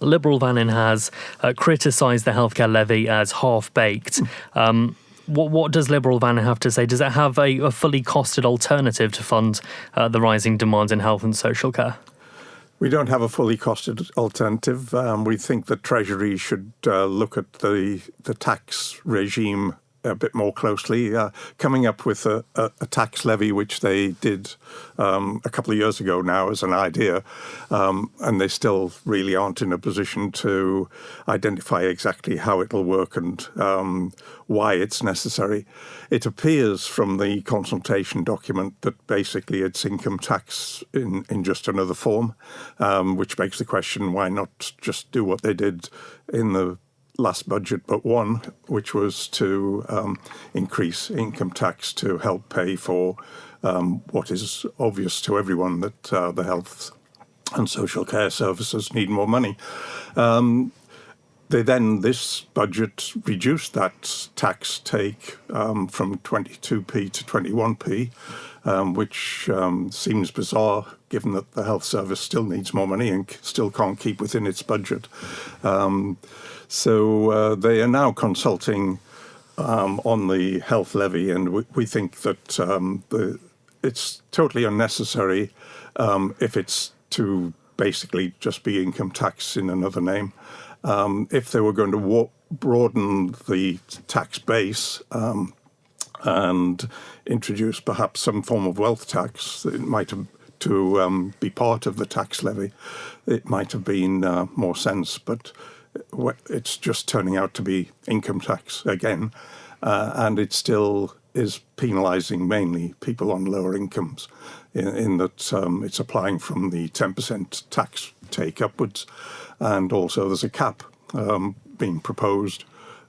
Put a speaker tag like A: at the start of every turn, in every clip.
A: Liberal Vannin has criticised the healthcare levy as half-baked. What does Liberal Vannin have to say? Does it have a fully costed alternative to fund the rising demands in health and social care?
B: We don't have a fully costed alternative. We think that Treasury should look at the tax regime a bit more closely, coming up with a tax levy, which they did a couple of years ago now as an idea, and they still really aren't in a position to identify exactly how it'll work and why it's necessary. It appears from the consultation document that basically it's income tax in just another form, which begs the question, why not just do what they did in the last budget but one, which was to increase income tax to help pay for what is obvious to everyone, that the health and social care services need more money. They then, this budget, reduced that tax take from 22p to 21p, which seems bizarre given that the health service still needs more money and still can't keep within its budget. So they are now consulting on the health levy, and we think that it's totally unnecessary if it's to basically just be income tax in another name. If they were going to broaden the tax base and introduce perhaps some form of wealth tax, it might have to be part of the tax levy, it might have been more sense, but it's just turning out to be income tax again, and it still is penalising mainly people on lower incomes in that it's applying from the 10% tax take upwards, and also there's a cap being proposed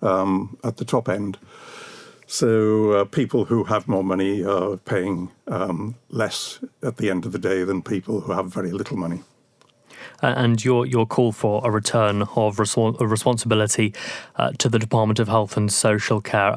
B: at the top end. So people who have more money are paying less at the end of the day than people who have very little money.
A: And your call for a return of responsibility to the Department of Health and Social Care.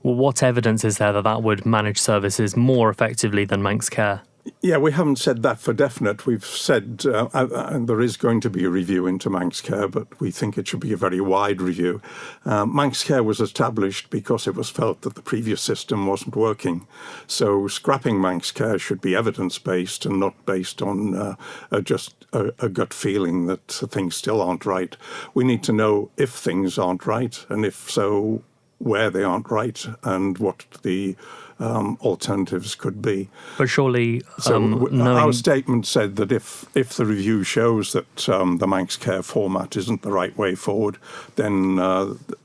A: What evidence is there that would manage services more effectively than Manx Care?
B: Yeah, we haven't said that for definite. We've said there is going to be a review into Manx Care, but we think it should be a very wide review. Manx Care was established because it was felt that the previous system wasn't working. So scrapping Manx Care should be evidence-based and not based on just a gut feeling that things still aren't right. We need to know if things aren't right, and if so, where they aren't right, and what the alternatives could be.
A: But surely,
B: our statement said that if the review shows that the Manx Care format isn't the right way forward, then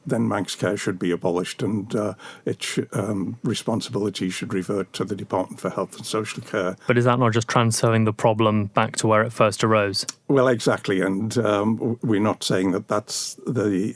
B: Manx Care should be abolished, and responsibility should revert to the Department for Health and Social Care.
A: But is that not just transferring the problem back to where it first arose? Well,
B: exactly, and we're not saying that that's the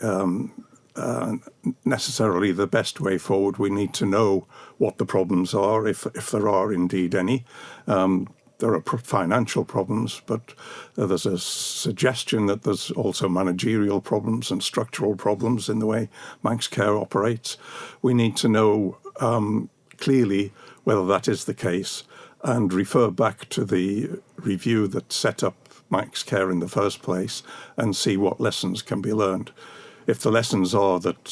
B: necessarily the best way forward. We need to know what the problems are, if there are indeed any. There are financial problems, but there's a suggestion that there's also managerial problems and structural problems in the way Manx Care operates. We need to know clearly whether that is the case and refer back to the review that set up Manx Care in the first place and see what lessons can be learned. If the lessons are that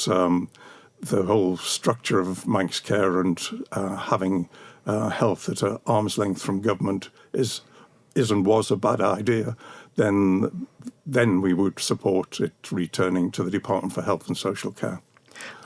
B: the whole structure of Manx Care and having health at an arm's length from government is and was a bad idea, then we would support it returning to the Department for Health and Social Care.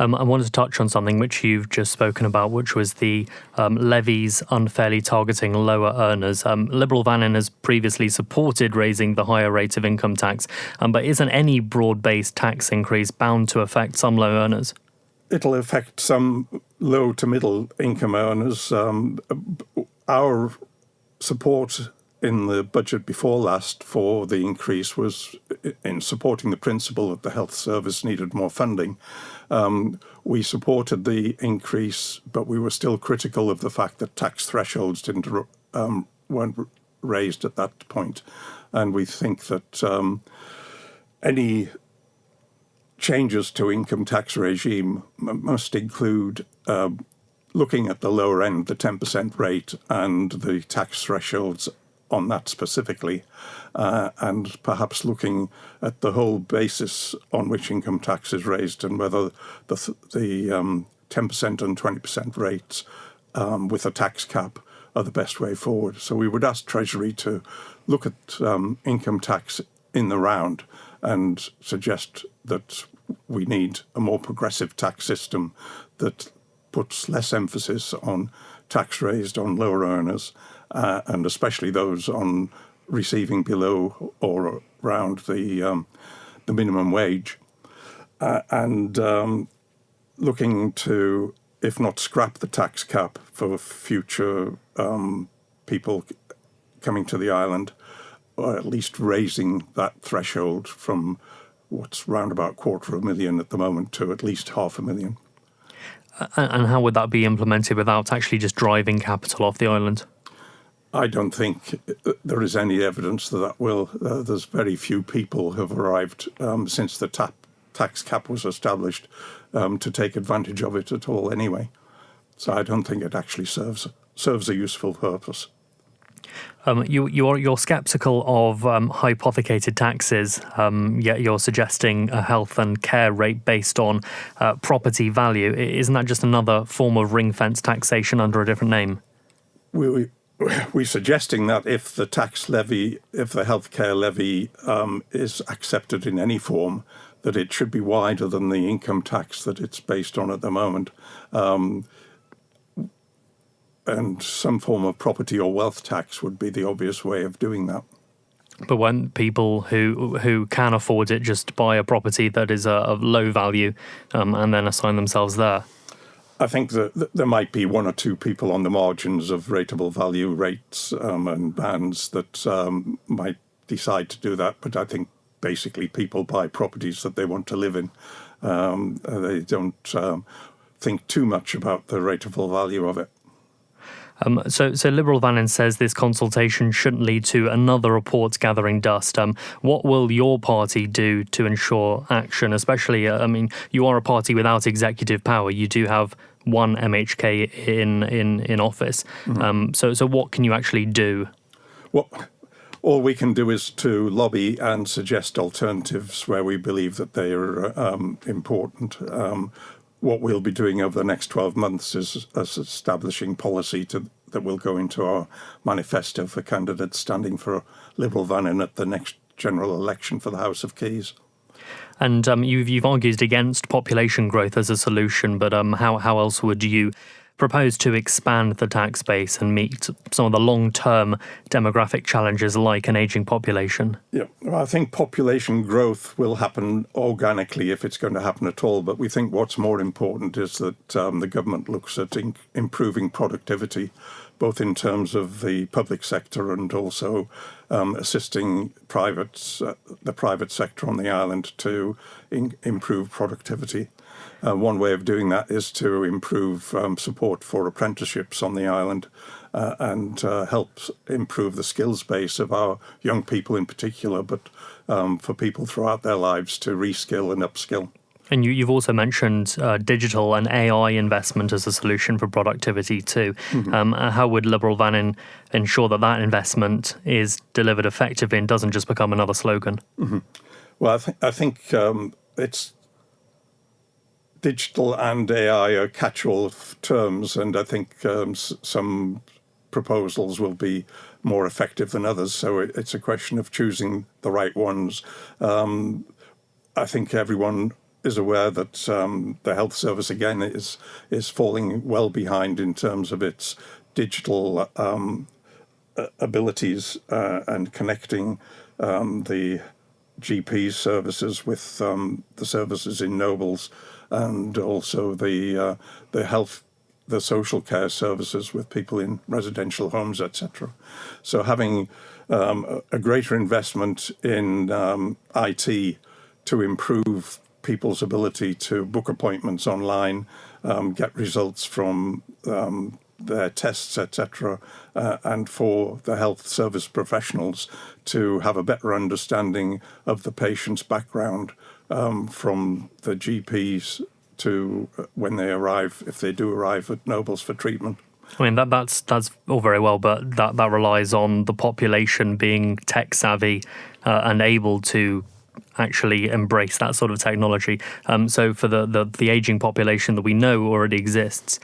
A: I wanted to touch on something which you've just spoken about, which was the levies unfairly targeting lower earners. Liberal Vannin has previously supported raising the higher rate of income tax, but isn't any broad-based tax increase bound to affect some low earners?
B: It'll affect some low to middle income earners. Our support in the budget before last for the increase was in supporting the principle that the health service needed more funding. We supported the increase, but we were still critical of the fact that tax thresholds weren't raised at that point. And we think that any changes to income tax regime must include looking at the lower end, the 10% rate, and the tax thresholds on that specifically, and perhaps looking at the whole basis on which income tax is raised and whether the 10% and 20% rates with a tax cap are the best way forward. So we would ask Treasury to look at income tax in the round and suggest that we need a more progressive tax system that puts less emphasis on tax raised on lower earners, and especially those on receiving below or around the minimum wage, and looking to, if not scrap the tax cap for future people coming to the island, or at least raising that threshold from what's round about 250,000 at the moment to at least 500,000.
A: And how would that be implemented without actually just driving capital off the island?
B: I don't think there is any evidence that will. There's very few people who have arrived since the tax cap was established to take advantage of it at all anyway. So I don't think it actually serves a useful purpose.
A: You're sceptical of hypothecated taxes, yet you're suggesting a health and care rate based on property value. Isn't that just another form of ring-fence taxation under a different name?
B: We're suggesting that if the healthcare levy is accepted in any form, that it should be wider than the income tax that it's based on at the moment. And some form of property or wealth tax would be the obvious way of doing that.
A: But when people who can afford it just buy a property that is of low value and then assign themselves there?
B: I think that there might be one or two people on the margins of rateable value rates and bands that might decide to do that. But I think basically people buy properties that they want to live in. They don't think too much about the rateable value of it.
A: So Liberal Vannin says this consultation shouldn't lead to another report gathering dust. What will your party do to ensure action? Especially, you are a party without executive power. You do have one MHK in office. Mm-hmm. So what can you actually do?
B: Well, all we can do is to lobby and suggest alternatives where we believe that they are important. What we'll be doing over the next 12 months is establishing policy that will go into our manifesto for candidates standing for Liberal Vannin at the next general election for the House of Keys.
A: And you've argued against population growth as a solution, but how else would you propose to expand the tax base and meet some of the long-term demographic challenges like an ageing population? Yeah,
B: well, I think population growth will happen organically if it's going to happen at all. But we think what's more important is that the government looks at improving productivity, both in terms of the public sector and also assisting the private sector on the island to improve productivity. One way of doing that is to improve support for apprenticeships on the island and help improve the skills base of our young people in particular, but for people throughout their lives to reskill and upskill.
A: And you've also mentioned digital and AI investment as a solution for productivity too. Mm-hmm. How would Liberal Vannin ensure that investment is delivered effectively and doesn't just become another slogan?
B: Mm-hmm. Well, I think it's digital and AI are catch-all terms, and I think some proposals will be more effective than others. So it's a question of choosing the right ones. I think everyone is aware that the health service again is falling well behind in terms of its digital abilities and connecting the GP services with the services in Nobles, and also the social care services with people in residential homes, etc. So having a greater investment in IT to improve people's ability to book appointments online, get results from their tests, etc., and for the health service professionals to have a better understanding of the patient's background from the GPs to when they arrive, if they do arrive at Nobles for treatment.
A: I mean, that's all very well, but that relies on the population being tech savvy and able to actually embrace that sort of technology. So for the aging population that we know already exists,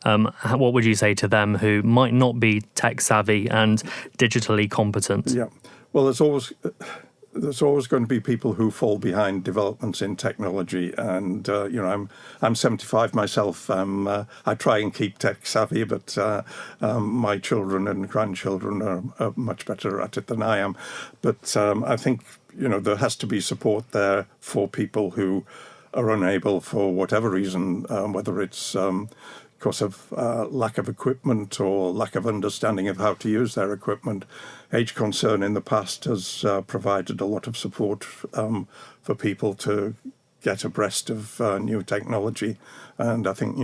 A: what would you say to them who might not be tech savvy and digitally competent?
B: Yeah, well, there's always going to be people who fall behind developments in technology, and I'm 75 myself. I try and keep tech savvy, but my children and grandchildren are much better at it than I am. But I think there has to be support there for people who are unable, for whatever reason, whether it's because of lack of equipment or lack of understanding of how to use their equipment. Age Concern in the past has provided a lot of support for people to get abreast of new technology, and I think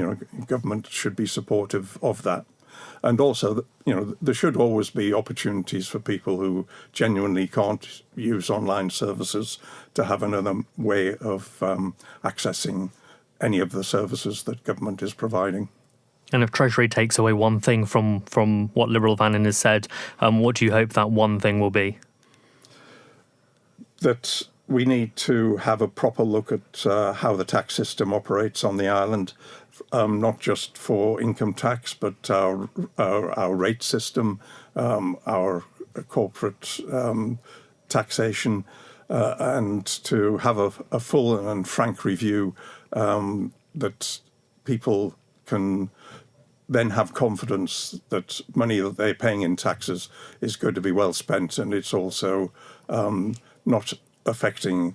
B: government should be supportive of that. And also, there should always be opportunities for people who genuinely can't use online services to have another way of accessing any of the services that government is providing.
A: And if Treasury takes away one thing from what Liberal Vannin has said, what do you hope that one thing will be?
B: That we need to have a proper look at how the tax system operates on the island, not just for income tax, but our rate system, our corporate taxation, and to have a full and frank review that people can then have confidence that money that they're paying in taxes is going to be well spent, and it's also not affecting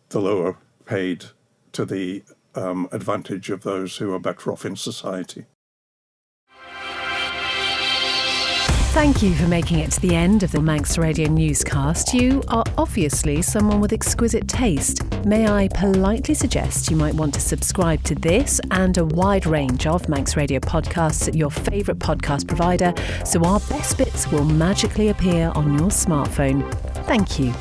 B: the lower paid to the advantage of those who are better off in society.
C: Thank you for making it to the end of the Manx Radio newscast. You are obviously someone with exquisite taste. May I politely suggest you might want to subscribe to this and a wide range of Manx Radio podcasts at your favourite podcast provider, so our best bits will magically appear on your smartphone. Thank you.